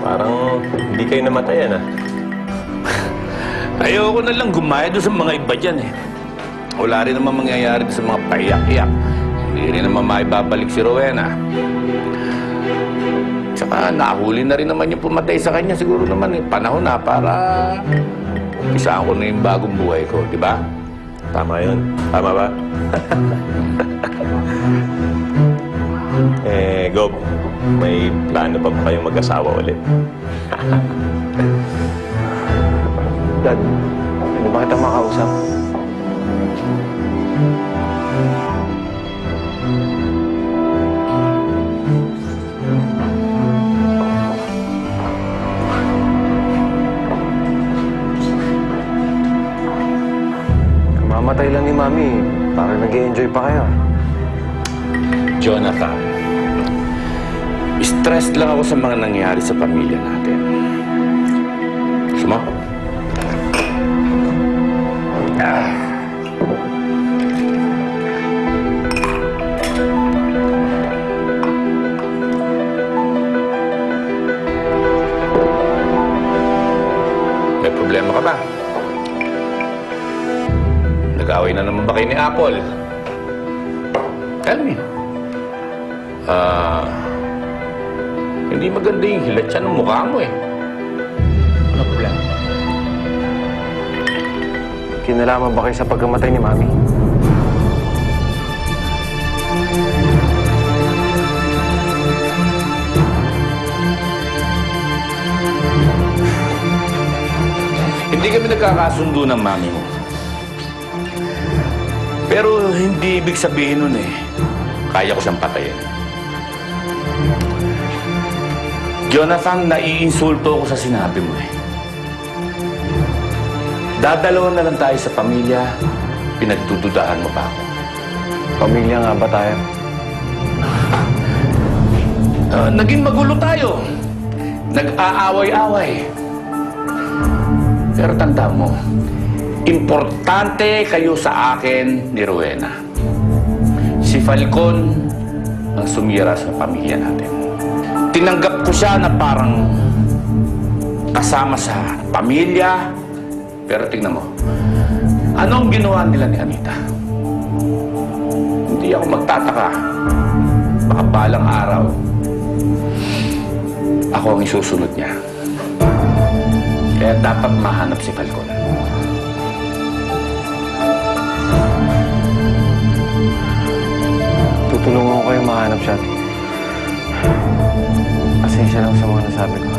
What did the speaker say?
Parang hindi kayo namatayan, ah. Ayoko na lang gumaya doon sa mga iba dyan, eh. Wala rin naman mangyayari sa mga paiyak-iyak. Hindi rin naman maibabalik si Rowena. Tsaka nahuli na rin naman yung pumatay sa kanya. Siguro naman, panahon na para isaan ko na yung bagong buhay ko, di ba? Tama yun. Tama ba? Gob, may plano pa ba kayong mag-asawa ulit? Dad, ano ba kita makausap? Kamamatay lang ni Mami, parang nag-i-enjoy pa kayo. Jonathan, stressed lang ako sa mga nangyari sa pamilya natin. Gusto mo? May problema ka ba? Nag-away na naman ba kayo ni Apple? Tell me. Hindi maganda yung hilat siya ng mukha mo, eh. Ano problema? Kinalaman ba kayo sa pagkamatay ni Mami? Hindi kami nagkakasundo ng mami mo. Pero hindi ibig sabihin nun, eh, kaya ko siyang patayin. Jonathan, naiinsulto ako sa sinabi mo, eh. Dadalawan na lang tayo sa pamilya, pinagdududahan mo pa ako. Pamilya nga ba tayo? Naging magulo tayo. Nag-aaway-away. Pero tanda mo, importante kayo sa akin ni Rowena. Si Falcon ang sumira sa pamilya natin. Tinanggap ko siya na parang kasama sa pamilya. Pero tingnan mo, anong ginawa nila ni Anita? Hindi ako magtataka. Baka balang araw, ako ang isusunod niya. Kaya dapat mahanap si Falcon. Tutulungan ko kayo mahanap siya. Pasensya lang sa mga nasabi ko.